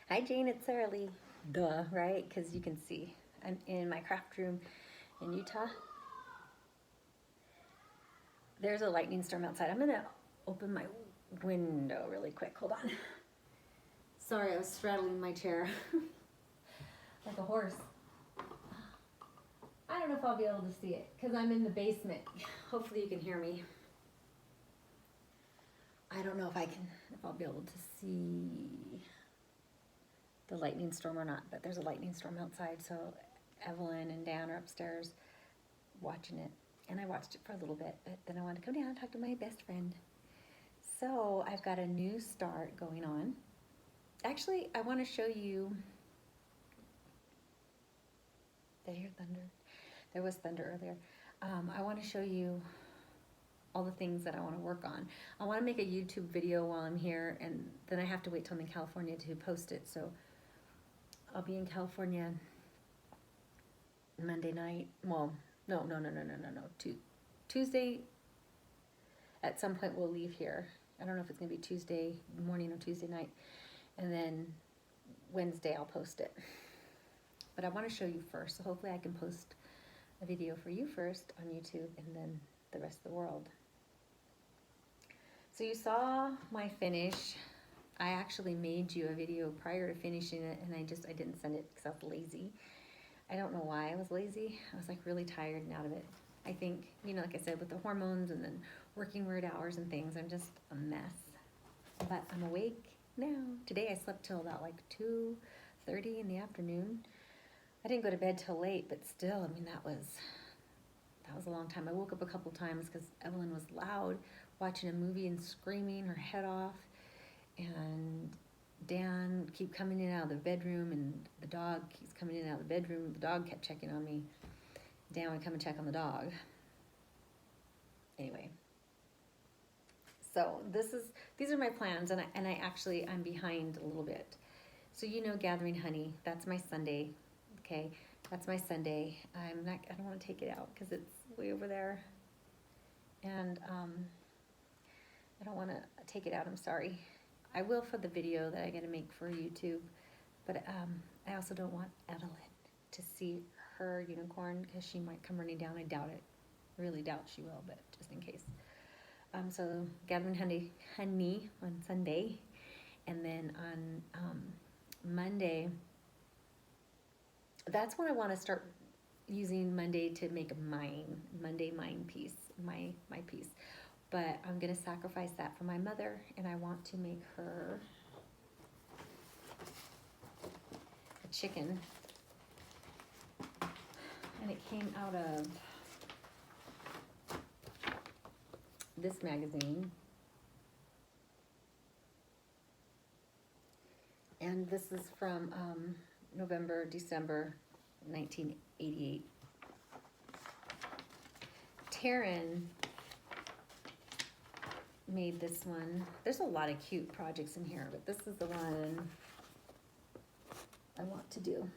Hi Jane, it's Sarah Lee. Duh, right? Because you can see I'm in my craft room in Utah. There's a lightning storm outside. I'm gonna open my window really quick. Hold on. Sorry, I was straddling my chair like a horse. I don't know if I'll be able to see it because I'm in the basement. Hopefully you can hear me. I don't know if I'll be able to see the lightning storm or not, but there's a lightning storm outside, so Evelyn and Dan are upstairs watching it. And I watched it for a little bit, but then I wanted to come down and talk to my best friend. So I've got a new start going on. Actually, I want to show you. Did I hear thunder? There was thunder earlier. I want to show you all the things that I want to work on. I want to make a YouTube video while I'm here, and then I have to wait till I'm in California to post it. So I'll be in California Monday night. Well, no. Tuesday, at some point we'll leave here. I don't know if it's gonna be Tuesday morning or Tuesday night. And then Wednesday I'll post it. But I wanna show you first, so hopefully I can post a video for you first on YouTube and then the rest of the world. So you saw my finish. I actually made you a video prior to finishing it, and I didn't send it because I was lazy. I don't know why I was lazy. I was like really tired and out of it. I think, like I said, with the hormones and then working weird hours and things, I'm just a mess. But I'm awake now. Today I slept till about like 2:30 in the afternoon. I didn't go to bed till late, but still, I mean, that was a long time. I woke up a couple times because Evelyn was loud, watching a movie and screaming her head off. And Dan keep coming in and out of the bedroom, and the dog keeps coming in and out of the bedroom. The dog kept checking on me. Dan would come and check on the dog. Anyway, so these are my plans, and I'm behind a little bit. So gathering honey. That's my Sunday. Okay, that's my Sunday. I don't want to take it out because it's way over there, and I don't want to take it out. I'm sorry. I will for the video that I'm gonna make for YouTube, but I also don't want Evelyn to see her unicorn because she might come running down. I doubt it. Really doubt she will, but just in case. So gathering honey on Sunday, and then on Monday, that's when I want to start using Monday to make a Monday mind piece, my piece. But I'm gonna sacrifice that for my mother, and I want to make her a chicken. And it came out of this magazine. And this is from December 1988. Taryn made this one. There's a lot of cute projects in here, but this is the one I want to do.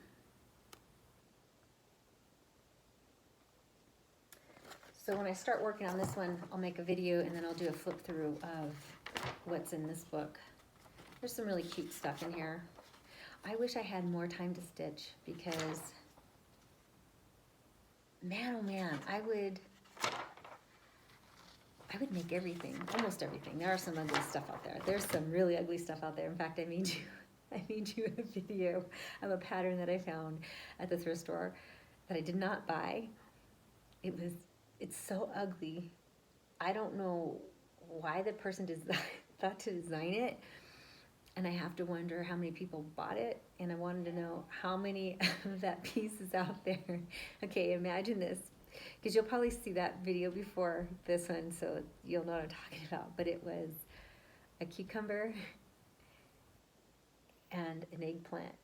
So when I start working on this one, I'll make a video and then I'll do a flip through of what's in this book. There's some really cute stuff in here. I wish I had more time to stitch because, man, oh man, I would make everything, almost everything. There are some ugly stuff out there. There's some really ugly stuff out there. In fact, I made you a video of a pattern that I found at the thrift store that I did not buy. It's so ugly. I don't know why the person thought to design it, and I have to wonder how many people bought it, and I wanted to know how many of that piece is out there. Okay, imagine this, because you'll probably see that video before this one, so you'll know what I'm talking about. But it was a cucumber and an eggplant.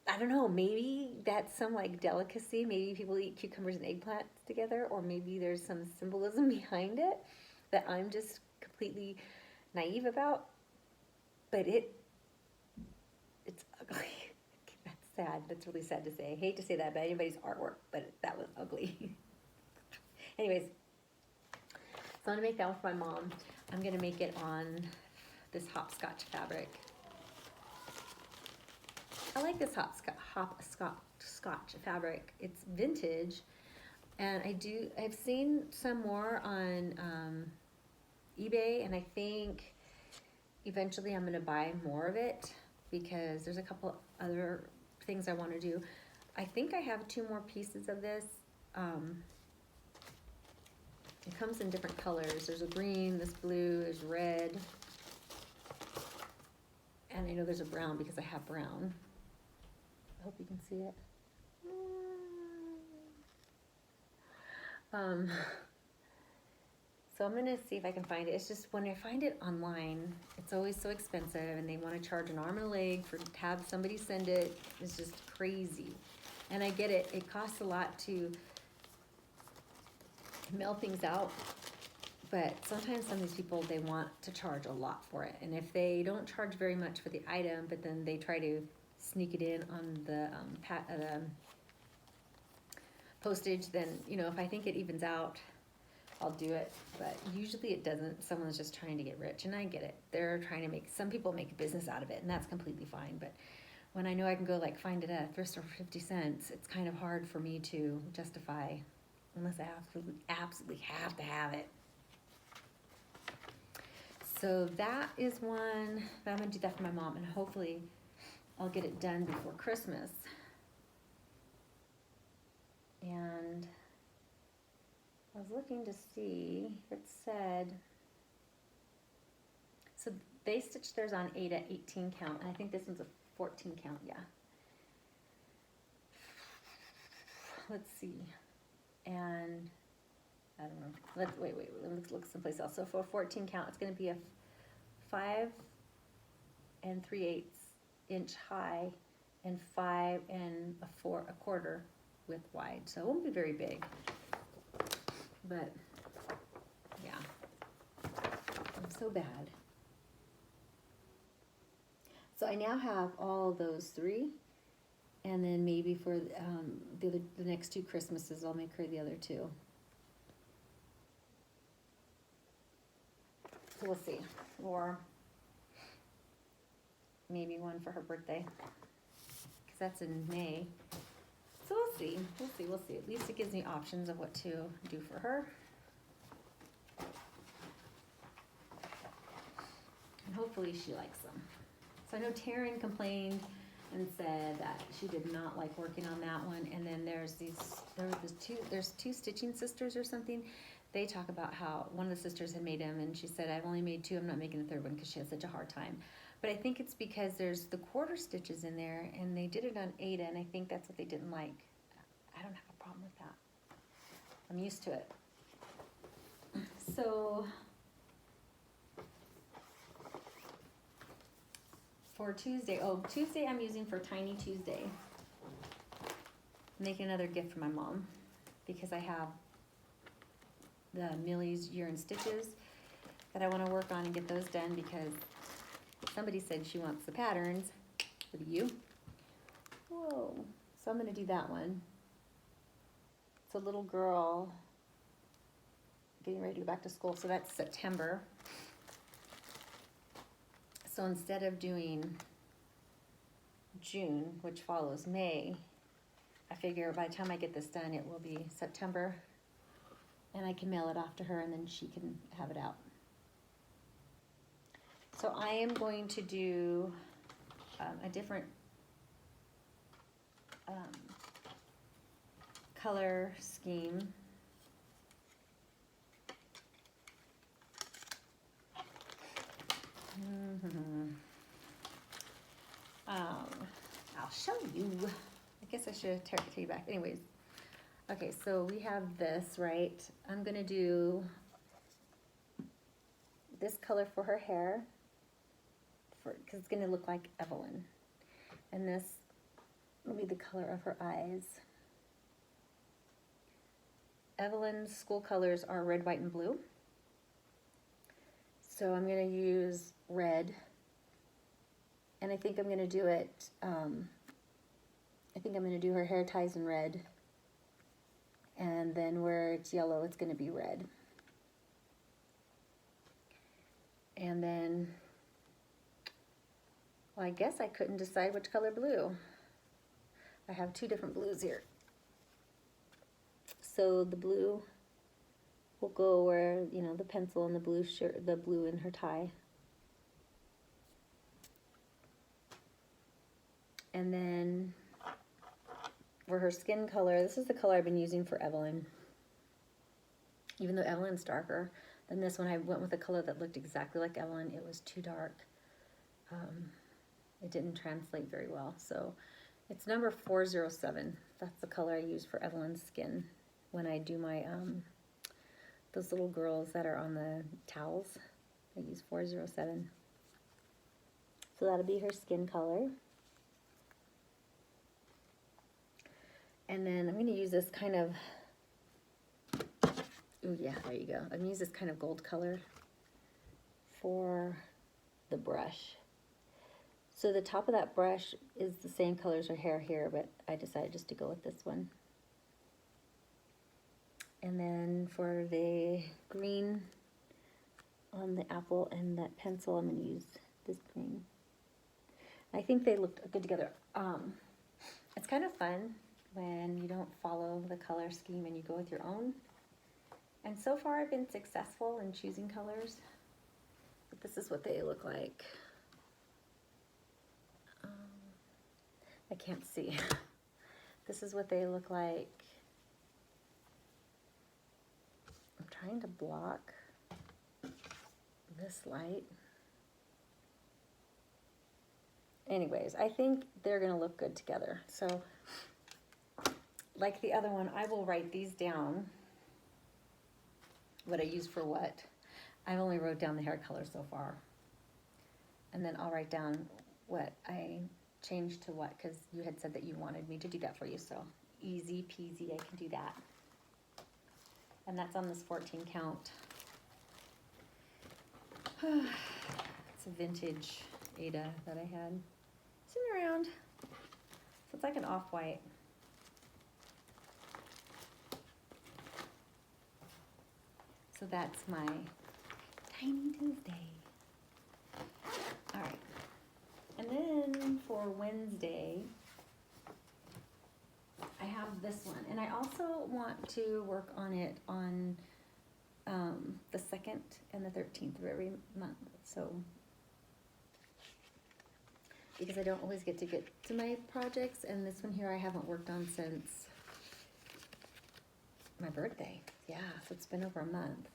I don't know, maybe that's some like delicacy. Maybe people eat cucumbers and eggplants together, or maybe there's some symbolism behind it that I'm just completely naive about. But it's ugly. That's sad. That's really sad to say. I hate to say that about anybody's artwork, but that was ugly. Anyways, so I'm gonna make that one for my mom. I'm gonna make it on this hopscotch fabric. I like this hopscotch fabric. It's vintage, and I've seen some more on eBay, and I think eventually I'm gonna buy more of it because there's a couple other things I want to do. I think I have 2 more pieces of this. It comes in different colors. There's a green, this blue, there's red, and I know there's a brown because I have brown. I hope you can see it. So I'm gonna see if I can find it. It's just when I find it online, it's always so expensive, and they want to charge an arm and a leg for to have somebody send it. It's just crazy. And I get it. It costs a lot to mail things out, but sometimes some of these people, they want to charge a lot for it. And if they don't charge very much for the item, but then they try to sneak it in on the postage, then, you know, if I think it evens out, I'll do it. But usually it doesn't. Someone's just trying to get rich, and I get it. They're trying to some people make a business out of it, and that's completely fine. But when I know I can go like find it at a thrift store for 50 cents, it's kind of hard for me to justify unless I absolutely have to have it. So that is one, but I'm gonna do that for my mom, and hopefully I'll get it done before Christmas. And I was looking to see if it said, so they stitched theirs on 8 count, and I think this one's a 14 count, yeah. Let's see. And I don't know. Let's wait. Let's look someplace else. So for a 14 count, it's going to be a 5 3/8 inch high and 5 4/4 width wide. So it won't be very big. But yeah, I'm so bad. So I now have all of those 3. And then maybe for the next 2 Christmases, I'll make her the other 2. So we'll see. Or maybe one for her birthday, because that's in May. So we'll see. We'll see. At least it gives me options of what to do for her. And hopefully she likes them. So I know Taryn complained and said that she did not like working on that one. And then there's 2 stitching sisters or something. They talk about how one of the sisters had made them, and she said, I've only made 2, I'm not making the 3rd one because she had such a hard time. But I think it's because there's the quarter stitches in there, and they did it on Aida, and I think that's what they didn't like. I don't have a problem with that. I'm used to it. So for Tuesday I'm using for Tiny Tuesday. Making another gift for my mom because I have the Millie's Year in Stitches that I want to work on and get those done because somebody said she wants the patterns for the U. Whoa. So I'm going to do that one. It's a little girl getting ready to go back to school, so that's September. So instead of doing June, which follows May, I figure by the time I get this done, it will be September, and I can mail it off to her, and then she can have it out. So I am going to do a different color scheme. I'll show you. I guess I should tell you back. Anyways, okay, so we have this, right? I'm gonna do this color for her hair, because it's gonna look like Evelyn, and this will be the color of her eyes. Evelyn's school colors are red, white, and blue. So I'm gonna use red, and I think I'm gonna do it, I think I'm gonna do her hair ties in red, and then where it's yellow, it's gonna be red. And then Well, I guess I couldn't decide which color blue. I have two different blues here. So the blue will go where, you know, the pencil and the blue shirt, the blue in her tie. And then for her skin color, this is the color I've been using for Evelyn. Even though Evelyn's darker than this one, I went with a color that looked exactly like Evelyn. It was too dark. It didn't translate very well. So it's number 407. That's the color I use for Evelyn's skin when I do my, those little girls that are on the towels. I use 407. So that'll be her skin color. And then I'm going to use this kind of, ooh, yeah, there you go. I'm going to use this kind of gold color for the brush. So the top of that brush is the same color as her hair here, but I decided just to go with this one. And then for the green on the apple and that pencil, I'm going to use this green. I think they looked good together. It's kind of fun when you don't follow the color scheme and you go with your own. And so far I've been successful in choosing colors, but this is what they look like. I can't see. This is what they look like. I'm trying to block this light. Anyways, I think they're gonna look good together. So, like the other one, I will write these down, what I use for what. I've only wrote down the hair color so far. And then I'll write down what I changed to what, because you had said that you wanted me to do that for you, so easy peasy, I can do that. And that's on this 14 count. It's a vintage Ada that I had sitting around. So it's like an off-white. So that's my Tiny Tuesday. All right. And then for Wednesday, I have this one. And I also want to work on it on the 2nd and the 13th of every month. So, because I don't always get to my projects. And this one here I haven't worked on since my birthday. Yeah, so it's been over a month.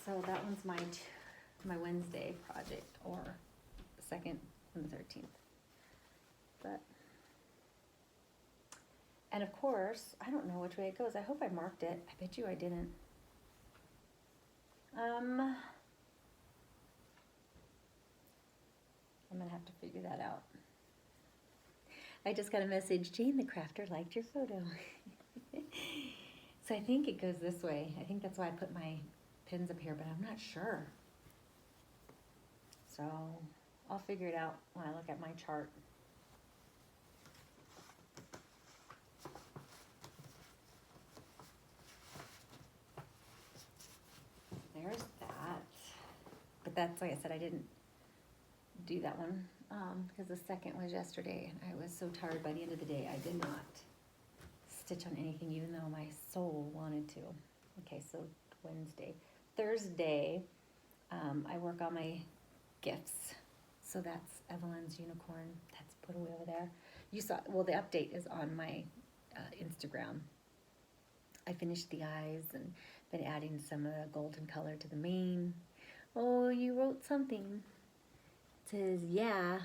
So that one's my Wednesday project, or the 2nd and the 13th. But, and of course, I don't know which way it goes. I hope I marked it. I bet you I didn't. I'm gonna have to figure that out. I just got a message, Jane the Crafter liked your photo. So I think it goes this way. I think that's why I put my pins up here, but I'm not sure. So I'll figure it out when I look at my chart. There's that. But that's, like I said, I didn't do that one because the 2nd was yesterday and I was so tired by the end of the day I did not stitch on anything, even though my soul wanted to. Okay, so Wednesday. Thursday, I work on my gifts. So that's Evelyn's unicorn. That's put away over there. You saw, well, the update is on my Instagram. I finished the eyes and been adding some golden color to the mane. Oh, you wrote something. It says, yeah.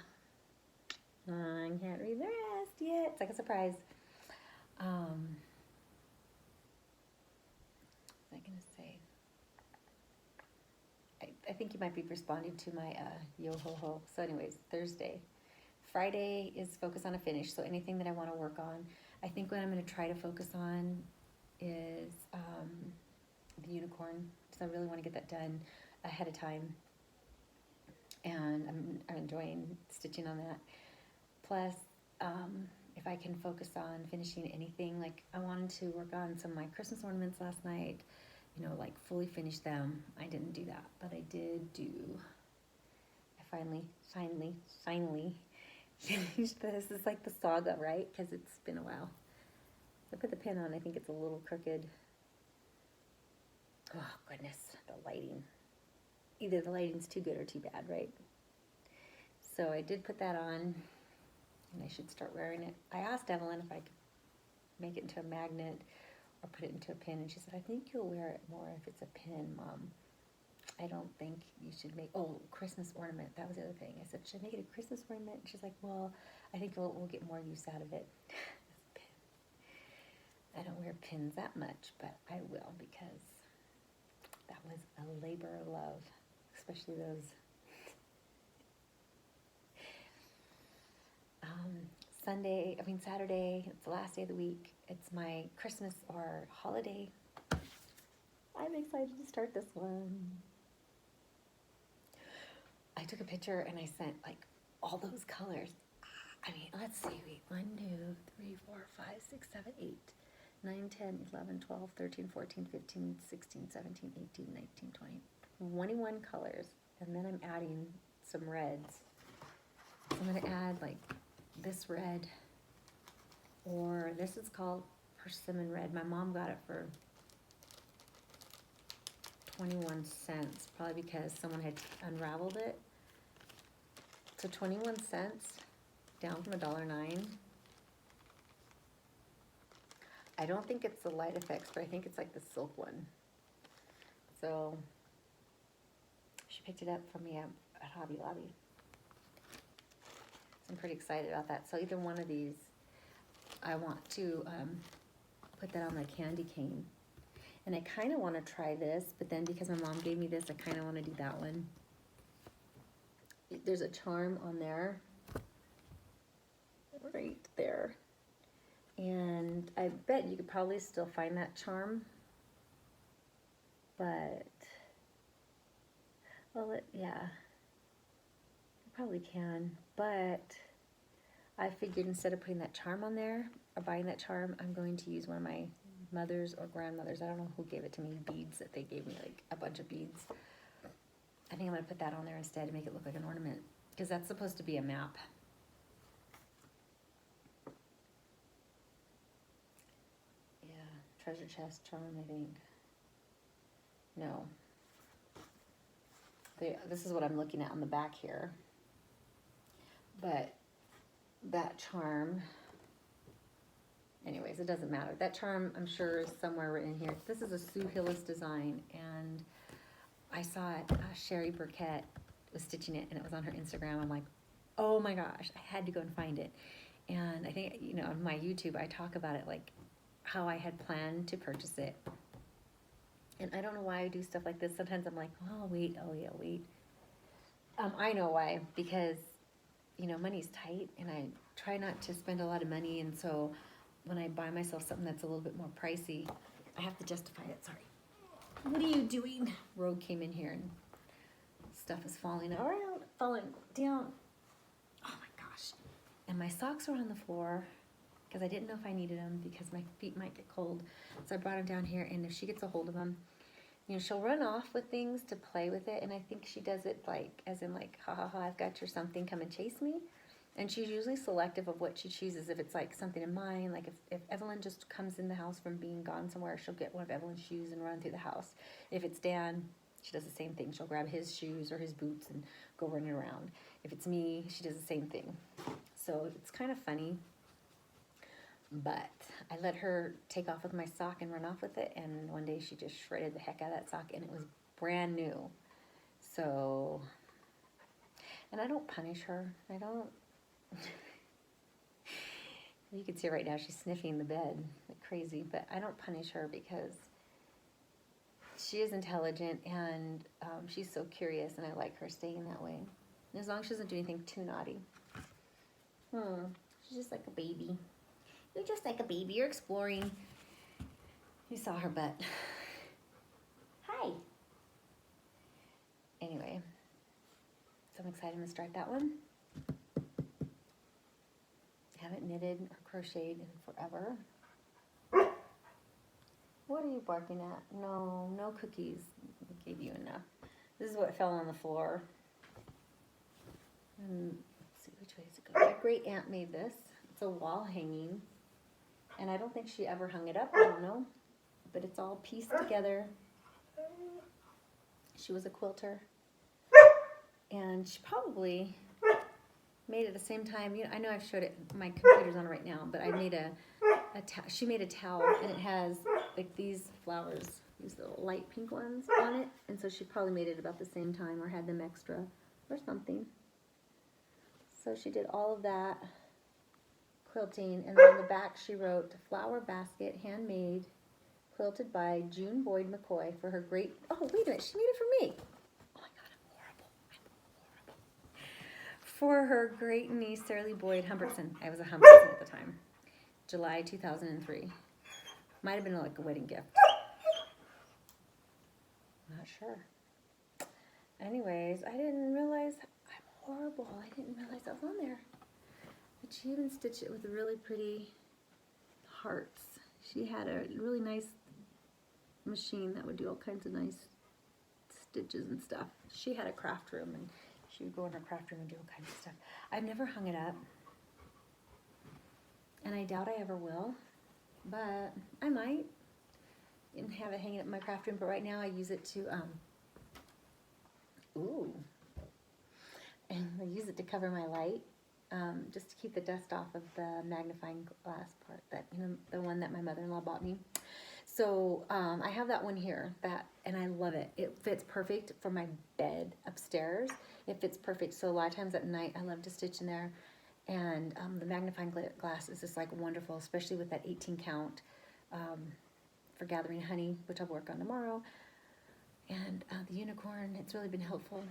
I can't read the rest yet. It's like a surprise. What was I gonna say? I think you might be responding to my yo-ho-ho. So anyways, Thursday. Friday is focus on a finish, so anything that I want to work on. I think what I'm going to try to focus on is the unicorn, because I really want to get that done ahead of time. And I'm enjoying stitching on that. Plus, if I can focus on finishing anything, like I wanted to work on some of my Christmas ornaments last night, you know, like fully finish them. I didn't do that, but I did do, I finally finished this. It's like the saga, right? Because it's been a while. I put the pin on, I think it's a little crooked. Oh goodness, the lighting. Either the lighting's too good or too bad, right? So I did put that on, and I should start wearing it. I asked Evelyn if I could make it into a magnet or put it into a pin, and she said, I think you'll wear it more if it's a pin, Mom. I don't think you should make, Christmas ornament. That was the other thing. I said, should I make it a Christmas ornament? And she's like, well, I think we'll get more use out of it. I don't wear pins that much, but I will, because that was a labor of love, especially those. Saturday, it's the last day of the week. It's my Christmas or holiday. I'm excited to start this one. I took a picture and I sent like all those colors. I mean, let's see, 1, 2, 3, 4, 5, 6, 7, 8, 9, 10, 11, 12, 13, 14, 15, 16, 17, 18, 19, 20, 21 colors. And then I'm adding some reds. I'm gonna add like this red, or this is called persimmon red. My mom got it for 21 cents, probably because someone had unraveled it. So 21 cents, down from $1.09. I don't think it's the Light Effects, but I think it's like the silk one. So she picked it up for me at Hobby Lobby. So I'm pretty excited about that. So either one of these, I want to put that on my candy cane. And I kind of want to try this, but then because my mom gave me this, I kind of want to do that one. There's a charm on there, right there. And I bet you could probably still find that charm. But, well, yeah, you probably can. But I figured instead of putting that charm on there, or buying that charm, I'm going to use one of my mother's or grandmother's, I don't know who gave it to me, beads that they gave me, like a bunch of beads. I think I'm going to put that on there instead to make it look like an ornament, because that's supposed to be a map. Yeah, treasure chest charm, I think. No. This is what I'm looking at on the back here. But that charm, anyways, it doesn't matter. That charm, I'm sure, is somewhere written here. This is a Sue Hillis design, and I saw it, Sherry Burkett was stitching it, and it was on her Instagram. I'm like, oh my gosh, I had to go and find it. And I think, on my YouTube, I talk about it, like how I had planned to purchase it. And I don't know why I do stuff like this. Sometimes I'm like, oh, wait. I know why, because, money's tight, and I try not to spend a lot of money, and so when I buy myself something that's a little bit more pricey, I have to justify it. Sorry. What are you doing? Rogue came in here and stuff is falling around, falling down. Oh my gosh. And my socks are on the floor because I didn't know if I needed them because my feet might get cold. So I brought them down here, and if she gets a hold of them, she'll run off with things to play with it. And I think she does it like, as in like, ha ha ha, I've got your something, come and chase me. And she's usually selective of what she chooses. If it's like something in mine, like if Evelyn just comes in the house from being gone somewhere, she'll get one of Evelyn's shoes and run through the house. If it's Dan, she does the same thing. She'll grab his shoes or his boots and go running around. If it's me, she does the same thing. So it's kind of funny. But I let her take off with my sock and run off with it. And one day she just shredded the heck out of that sock, and it was brand new. So, and I don't punish her. I don't. You can see right now she's sniffing the bed like crazy, but I don't punish her because she is intelligent, and she's so curious, and I like her staying that way. And as long as she doesn't do anything too naughty. She's just like a baby. You're just like a baby. You're exploring. You saw her butt. Hi. Anyway, so I'm excited to start that one. Haven't knitted or crocheted in forever. What are you barking at? No cookies. I gave you enough. This is what fell on the floor. And let's see which way does it go. My great aunt made this. It's a wall hanging. And I don't think she ever hung it up, I don't know. But it's all pieced together. She was a quilter. And she probably made it at the same time. You know, I know I've showed it, my computer's on it right now, but I made she made a towel, and it has like these flowers, these little light pink ones on it. And so she probably made it about the same time or had them extra or something. So she did all of that quilting, and then on the back she wrote flower basket, handmade, quilted by June Boyd McCoy for her great, oh wait a minute, she made it for me. Oh my God, I'm horrible. For her great niece, Sarah Lee Boyd Humbertson. I was a Humbertson at the time. July 2003. Might have been like a wedding gift. Not sure. Anyways, I didn't realize, I'm horrible. I didn't realize I was on there. But she even stitched it with really pretty hearts. She had a really nice machine that would do all kinds of nice stitches and stuff. She had a craft room, and she would go in her craft room and do all kinds of stuff. I've never hung it up, and I doubt I ever will, but I might, and have it hanging up in my craft room. But right now I use it to and I use it to cover my light, just to keep the dust off of the magnifying glass part, that, you know, the one that my mother-in-law bought me. So I have that one here, and I love it. It fits perfect for my bed upstairs. It fits perfect. So a lot of times at night I love to stitch in there, and the magnifying glass is just like wonderful, especially with that 18 count for gathering honey, which I'll work on tomorrow. And the unicorn, it's really been helpful.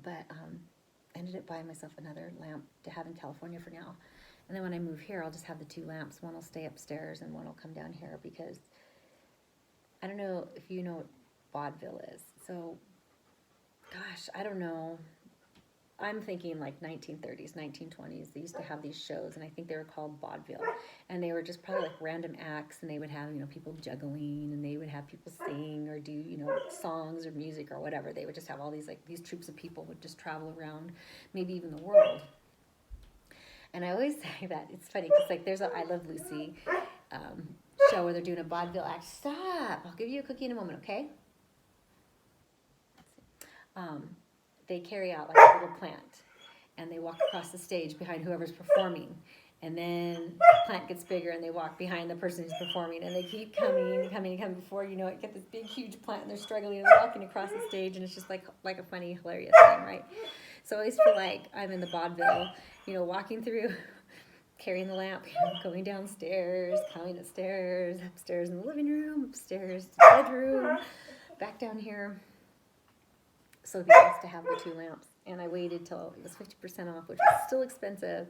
But I ended up buying myself another lamp to have in California for now. And then when I move here, I'll just have the two lamps. One will stay upstairs and one will come down here, because I don't know if you know what vaudeville is. So, gosh, I don't know. I'm thinking like 1930s, 1920s. They used to have these shows, and I think they were called vaudeville. And they were just probably like random acts, and they would have, you know, people juggling, and they would have people sing or do, you know, songs or music or whatever. They would just have all these, like, these troops of people would just travel around, maybe even the world. And I always say that, it's funny, because like there's a I Love Lucy show where they're doing a vaudeville act. Stop! I'll give you a cookie in a moment, okay? They carry out like a little plant, and they walk across the stage behind whoever's performing, and then the plant gets bigger, and they walk behind the person who's performing, and they keep coming before you know it, get this big huge plant, and they're struggling and they're walking across the stage, and it's just like a funny, hilarious thing, right? So I always feel like I'm in the vaudeville, you know, walking through, carrying the lamp, going downstairs, coming upstairs in the living room, upstairs to the bedroom, back down here. So it'd be nice to have the two lamps. And I waited till it was 50% off, which was still expensive.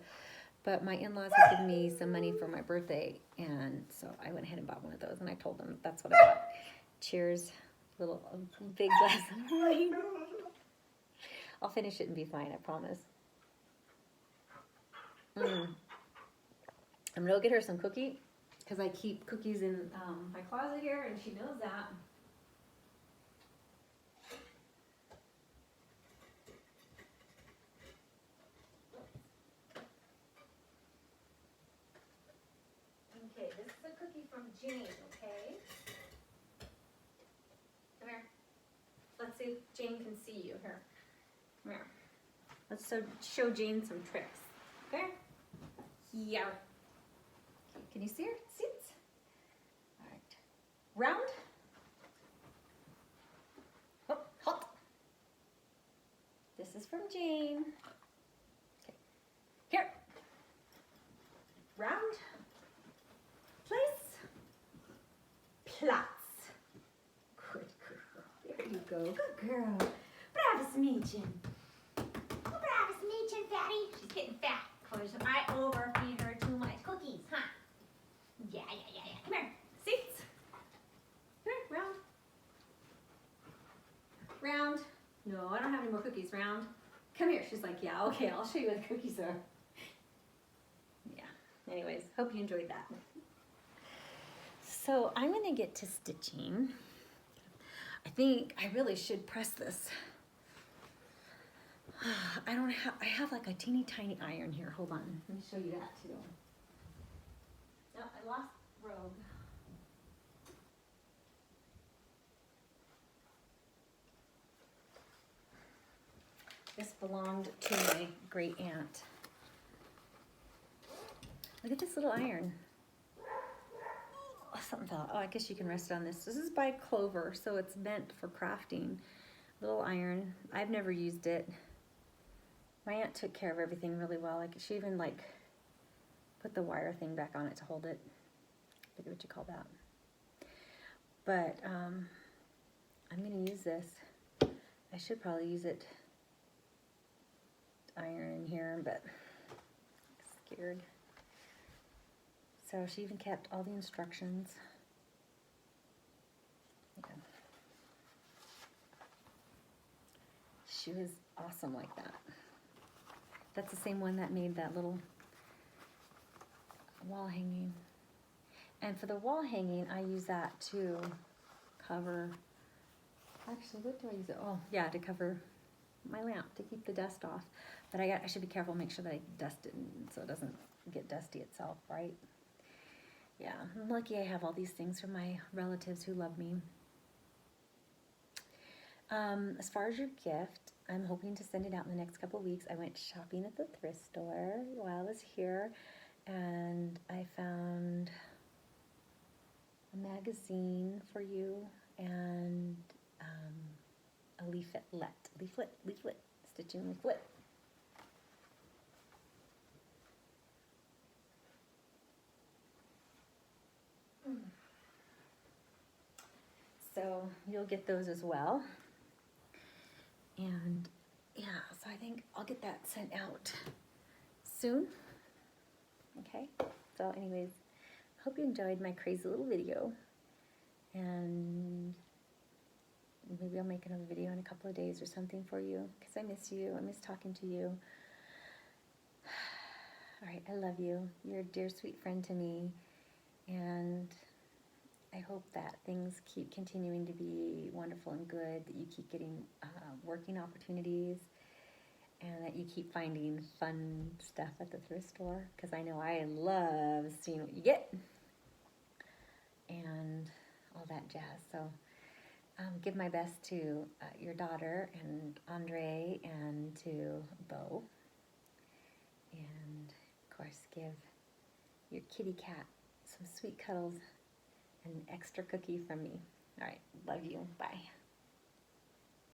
But my in-laws had given me some money for my birthday, and so I went ahead and bought one of those, and I told them that's what I bought. Cheers, a big glass of wine. I'll finish it and be fine, I promise. I'm gonna go get her some cookie, because I keep cookies in my closet here, and she knows that. Okay, this is a cookie from Jane, okay? Come here. Let's see if Jane can see you. Here. Come here. Let's show Jane some tricks. Okay? Here. Okay, can you see her? Sit. All right. Round. Oh, halt. This is from Jane. Okay. Here. Round. Place. Plots. Good girl. There you go. Good girl. Bravas Mädchen. Bravas Mädchen, fatty. She's getting fat. Because I overfeed her too much cookies, huh? Yeah. Come here. Seats. Come here. Round. Round. No, I don't have any more cookies. Round. Come here. She's like, yeah, okay, I'll show you what the cookies are. Yeah. Anyways, hope you enjoyed that. So I'm going to get to stitching. I think I really should press this. I have like a teeny tiny iron here. Hold on, let me show you that too. No, I lost Rogue. This belonged to my great aunt. Look at this little iron. Oh, something fell out. Oh, I guess you can rest it on this. This is by Clover, so it's meant for crafting. Little iron. I've never used it. My aunt took care of everything really well. Like she even like put the wire thing back on it to hold it. I forget what you call that. But I'm gonna use this. I should probably use it iron in here, but I'm scared. So she even kept all the instructions. Yeah. She was awesome like that. That's the same one that made that little wall hanging. And for the wall hanging, I use that to cover, actually, what do I use it? Oh, yeah, to cover my lamp, to keep the dust off. But I should be careful, make sure that I dust it so it doesn't get dusty itself, right? Yeah, I'm lucky I have all these things from my relatives who love me. As far as your gift, I'm hoping to send it out in the next couple of weeks. I went shopping at the thrift store while I was here, and I found a magazine for you and a leaflet, stitching leaflet. So you'll get those as well. And yeah, so I think I'll get that sent out soon. Okay, so anyways, hope you enjoyed my crazy little video. And maybe I'll make another video in a couple of days or something for you, because I miss you. I miss talking to you. All right, I love you. You're a dear, sweet friend to me. And I hope that things keep continuing to be wonderful and good, that you keep getting working opportunities, and that you keep finding fun stuff at the thrift store, because I know I love seeing what you get and all that jazz. So give my best to your daughter and Andre and to Bo. And of course, give your kitty cat some sweet cuddles and an extra cookie from me. All right, love you. Bye.